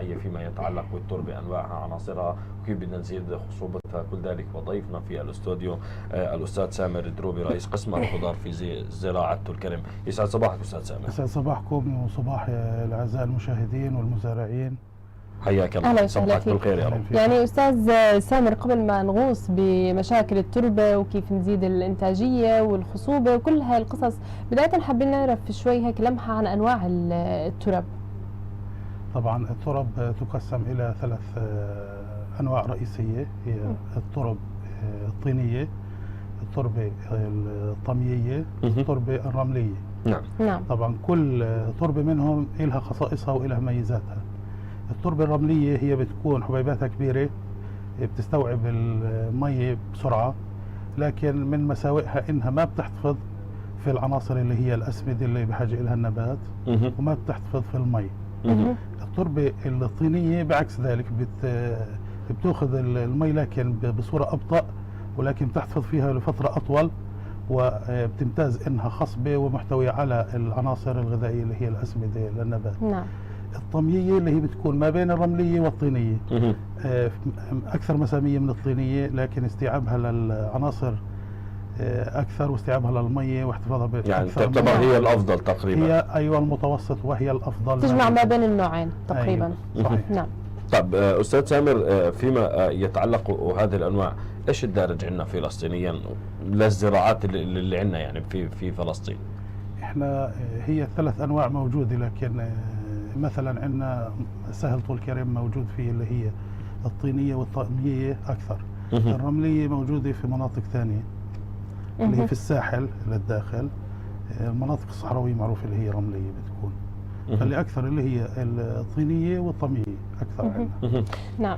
الزراعية فيما يتعلق بالتربة، أنواعها، عناصرها، وكيف بدنا نزيد خصوبتها، كل ذلك وضيفنا في الاستوديو الأستاذ سامر دروبي رئيس قسم الخضار في زراعة الكرم. يسعد صباحك أستاذ سامر. يسعد صباحكم وصباح الأعزاء المشاهدين والمزارعين. حياك الله، صباحك بالخير يا رب. يعني أستاذ سامر، قبل ما نغوص بمشاكل التربة وكيف نزيد الإنتاجية والخصوبة وكل هاي القصص، بداية حابين نعرف شوي هيك لمحة عن أنواع الترب. طبعا الترب تقسم إلى 3 أنواع رئيسية، هي الترب الطينية، التربة الطمية، التربة الرملية. نعم. طبعا كل تربة منهم لها خصائصها ولها ميزاتها. التربة الرملية هي بتكون حبيباتها كبيرة، بتستوعب المية بسرعة، لكن من مساوئها إنها ما بتحتفظ في العناصر اللي هي الأسمدة اللي بحاجة إلها النبات، وما بتحتفظ في المي. التربة الطينية بعكس ذلك، بتأخذ المي لكن بصورة أبطأ، ولكن بتحتفظ فيها لفترة أطول، وبتمتاز إنها خصبة ومحتوية على العناصر الغذائية اللي هي الأسمدة للنبات. نعم. الطمية اللي هي بتكون ما بين الرملية والطينية، أكثر مسامية من الطينية، لكن استيعابها للعناصر أكثر، واستيعابها للمية واحتفاظها يعني تعتبر هي الأفضل تقريبا. هي أيوة المتوسط، وهي الأفضل، تجمع ما بين النوعين تقريبا. أيوة. صحيح. نعم. طب أستاذ سامر، فيما يتعلق هذه الأنواع، إيش الدارج عندنا فلسطينيا للزراعات اللي عندنا يعني في فلسطين؟ إحنا هي 3 أنواع موجودة، لكن مثلا عندنا سهل طول كرم موجود فيه اللي هي الطينية والطمية أكثر. الرملية موجودة في مناطق ثانية اللي هي في الساحل للداخل، المناطق الصحراوية معروفة اللي هي رملية بتكون، فاللي أكثر اللي هي الطينية والطمية أكثر عندنا. نعم.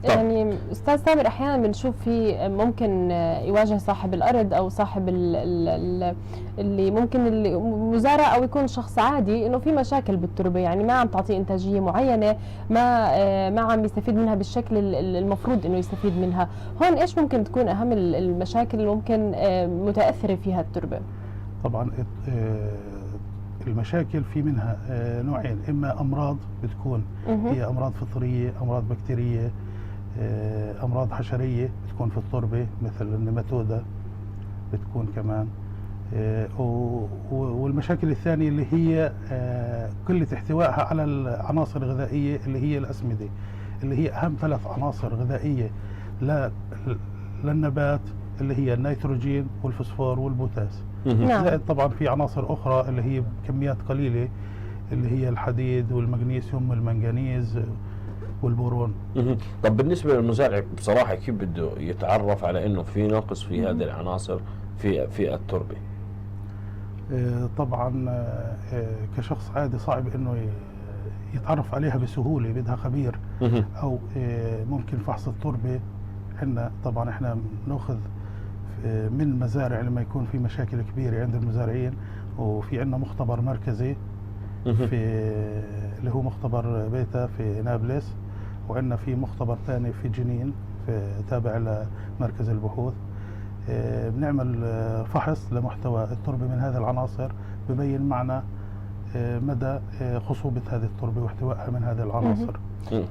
يعني أستاذ سامر، أحيانا بنشوف في ممكن يواجه صاحب الأرض أو صاحب اللي ممكن المزارع أو يكون شخص عادي إنه في مشاكل بالتربة، يعني ما عم تعطيه إنتاجية معينة، ما عم يستفيد منها بالشكل المفروض إنه يستفيد منها. هون إيش ممكن تكون أهم المشاكل اللي ممكن متأثرة فيها التربة؟ طبعا المشاكل في منها نوعين، إما أمراض بتكون هي أمراض فطرية، أمراض بكتيرية، أمراض حشرية بتكون في التربة مثل النيماتودا بتكون كمان، والمشاكل الثانية اللي هي قلة احتوائها على العناصر الغذائية اللي هي الأسمدة، اللي هي أهم 3 عناصر غذائية للنبات، اللي هي النيتروجين والفوسفور والبوتاس. زائد طبعا في عناصر أخرى اللي هي بكميات قليلة، اللي هي الحديد والمغنيسيوم والمنغنيز والبورون. طب بالنسبة للمزارع بصراحة، كيف بده يتعرف على إنه في نقص في هذه العناصر في التربة؟ طبعا كشخص عادي صعب إنه يتعرف عليها بسهولة، بدها خبير، أو ممكن فحص التربة. طبعا احنا بناخذ من المزارع لما يكون في مشاكل كبيرة عند المزارعين، وفي عندنا مختبر مركزي في اللي هو مختبر بيتا في نابلس، وعندنا في مختبر ثاني في جنين تابع لمركز البحوث. بنعمل فحص لمحتوى التربة من هذه العناصر، ببين معنا مدى خصوبة هذه التربة واحتوائها من هذه العناصر.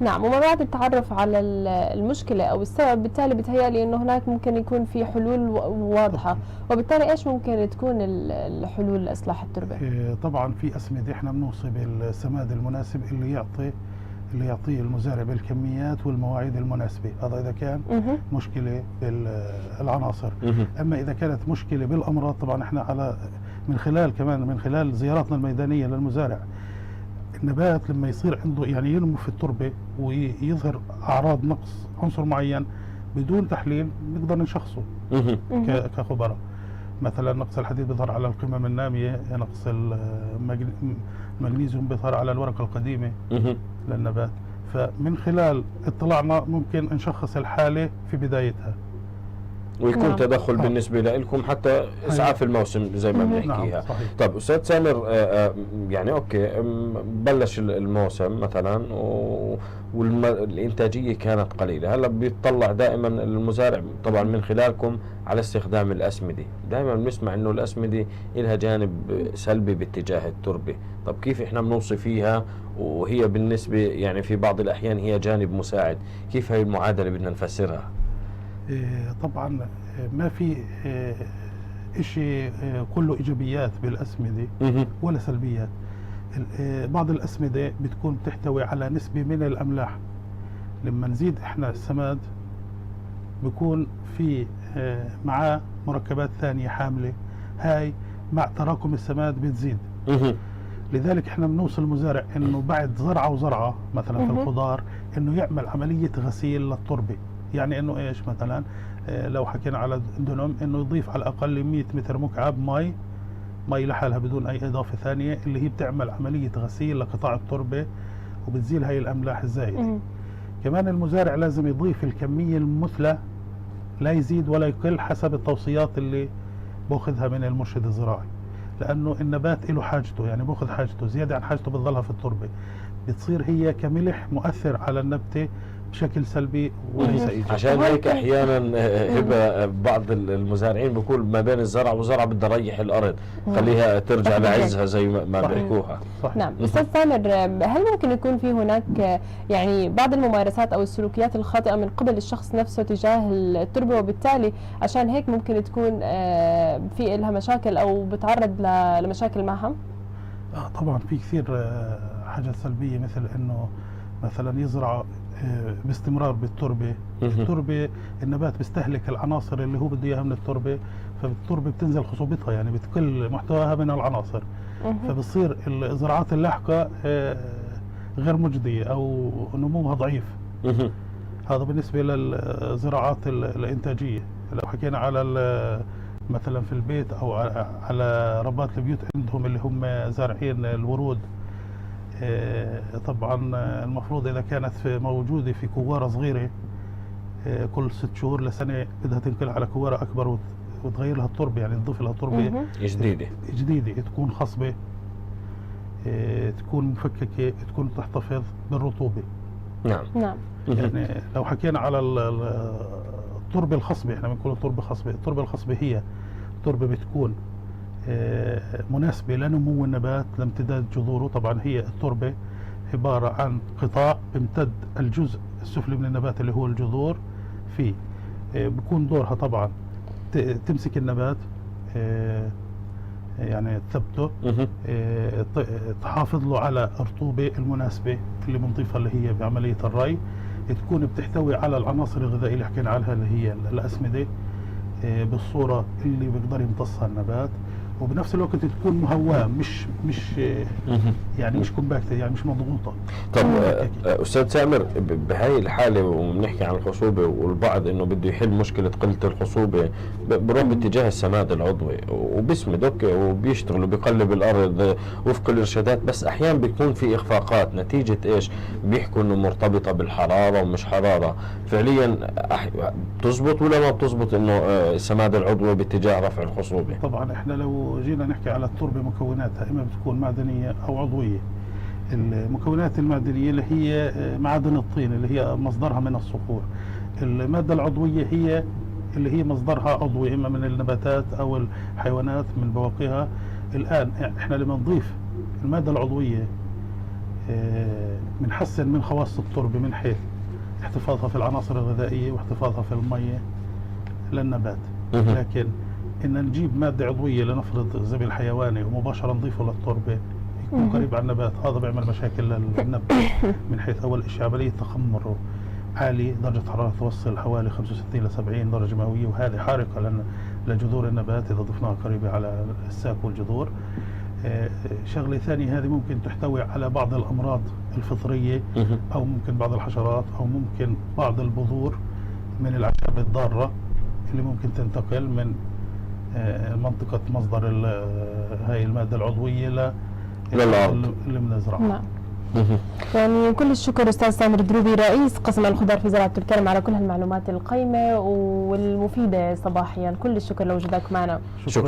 نعم. وما بعد التعرف على المشكلة أو السبب، بالتالي بتهيألي أنه هناك ممكن يكون في حلول واضحة، وبالتالي إيش ممكن تكون الحلول لإصلاح التربة؟ طبعا في أسمدة إحنا بنوصي بالسماد المناسب اللي يعطيه المزارع بالكميات والمواعيد المناسبة، هذا إذا كان مشكلة بالعناصر. أما إذا كانت مشكلة بالأمراض، طبعا إحنا من خلال زياراتنا الميدانية للمزارع، النبات لما يصير عنده يعني ينمو في التربة ويظهر أعراض نقص عنصر معين بدون تحليل، نقدر نشخصه كخبراء. مثلا نقص الحديد بيظهر على القمم النامية، نقص المغنيسيوم بيظهر على الورقة القديمة للنبات. فمن خلال اطلاعنا ممكن نشخص الحالة في بدايتها. ويكون نعم. تدخل بالنسبة لكم حتى إسعاف الموسم زي ما بنحكيها. نعم صحيح. طيب أستاذ سامر، يعني أوكي، بلش الموسم مثلا والإنتاجية كانت قليلة، هلا بيطلع دائما المزارع طبعا من خلالكم على استخدام الأسمدة. دائما بنسمع إنه الأسمدة لها جانب سلبي باتجاه التربة. طب كيف إحنا بنوصي فيها وهي بالنسبة يعني في بعض الأحيان هي جانب مساعد؟ كيف هاي المعادلة بدنا نفسرها؟ طبعا ما في شيء كله إيجابيات بالأسمدة ولا سلبيات. بعض الأسمدة بتكون تحتوي على نسبة من الأملاح. لما نزيد إحنا السماد بيكون في معاه مركبات ثانية حاملة، هاي مع تراكم السماد بتزيد. لذلك احنا بنوصل المزارع انه بعد زرعة وزرعة مثلا في الخضار انه يعمل عملية غسيل للتربة. يعني انه ايش مثلا لو حكينا على دنم انه يضيف على الاقل 100 متر مكعب مي لحالها بدون اي اضافة ثانية، اللي هي بتعمل عملية غسيل لقطاع التربة وبتزيل هاي الاملاح الزائدة. كمان المزارع لازم يضيف الكمية المثلى، لا يزيد ولا يقل حسب التوصيات اللي باخذها من المرشد الزراعي، لانه النبات له حاجته، يعني باخذ حاجته زياده عن حاجته بتظلها في التربه، بتصير هي كملح مؤثر على النبته بشكل سلبي وليس ايجابي. عشان هيك احيانا هبه بعض المزارعين بيقول ما بين الزرع وزرع بدي اريح الارض خليها ترجع لعزها زي ما بيحكوها. نعم. استاذ سامر، هل ممكن يكون في هناك يعني بعض الممارسات او السلوكيات الخاطئه من قبل الشخص نفسه تجاه التربه، وبالتالي عشان هيك ممكن تكون في لها مشاكل او بتعرض لمشاكل معها؟ طبعا في كثير حاجات سلبيه، مثل انه مثلا يزرع باستمرار بالتربه. التربه النبات بيستهلك العناصر اللي هو بده اياها من التربه، فالتربه بتنزل خصوبتها، يعني بتقل محتواها من العناصر، فبصير الزراعات اللاحقه غير مجديه او نموها ضعيف. هذا بالنسبه للزراعات الانتاجيه. لو حكينا على مثلا في البيت او على ربات البيوت عندهم اللي هم زارعين الورود، طبعا المفروض اذا كانت موجوده في كواره صغيره كل 6 شهور لسنه بدها تنقل على كواره اكبر وتغير لها التربه، يعني تضيف لها تربه جديده تكون خصبه، تكون مفككه، تكون تحتفظ بالرطوبه. نعم. يعني لو حكينا على التربه الخصبه، احنا بنقول تربه خصبه. التربه الخصبه هي تربه بتكون مناسبة لنمو النبات لامتداد جذوره. طبعا هي التربة عبارة عن قطاع بيمتد الجزء السفلي من النبات اللي هو الجذور فيه، بكون دورها طبعا تمسك النبات، يعني تثبته، تحافظ له على الرطوبة المناسبة اللي بنضيفها اللي هي بعملية الري، تكون بتحتوي على العناصر الغذائية اللي حكينا عنها اللي هي الأسمدة بالصورة اللي بيقدر يمتصها النبات، وبنفس الوقت تكون مهواة، مش يعني مش كومباكت، يعني مش مضغوطة. طب أستاذ سامر، بهاي الحالة وبنحكي عن الخصوبة، والبعض إنه بده يحل مشكلة قلة الخصوبة بروح باتجاه السماد العضوي وبسمد اوكي وبيشتغل وبيقلب الأرض وفق الإرشادات، بس أحيانا بيكون في إخفاقات نتيجة إيش؟ بيحكوا إنه مرتبطة بالحرارة ومش حرارة، فعليا بتزبط ولا ما بتزبط إنه السماد العضوي باتجاه رفع الخصوبة؟ طبعا احنا لو جينا نحكي على التربة مكوناتها إما بتكون معدنية أو عضوية. المكونات المعدنية اللي هي معادن الطين اللي هي مصدرها من الصخور. المادة العضوية هي اللي هي مصدرها عضوي، إما من النباتات أو الحيوانات من بواقيها. الآن احنا لما نضيف المادة العضوية بنحسن من خواص التربة من حيث احتفاظها في العناصر الغذائية واحتفاظها في المية للنبات. لكن إن نجيب مادة عضوية لنفرض زبل حيواني ومباشرة نضيفه للتربة يكون قريب على النبات، هذا بيعمل مشاكل للنبات من حيث أول شيء عملية تخمر عالي، درجة حرارة توصل حوالي 65 ل 70 درجة مئوية، وهذه حارقة لجذور النبات إذا ضفناها قريبة على الساق والجذور. شغلة ثانية، هذه ممكن تحتوي على بعض الأمراض الفطرية أو ممكن بعض الحشرات أو ممكن بعض البذور من الأعشاب الضارة اللي ممكن تنتقل من منطقة مصدر هاي المادة العضوية اللي بنزرعها. نعم. يعني كل الشكر أستاذ سامر دروبي رئيس قسم الخضار في زراعة الكرم على كل هالمعلومات القيمة والمفيدة صباحيا. كل الشكر لوجودك معنا. شكرا.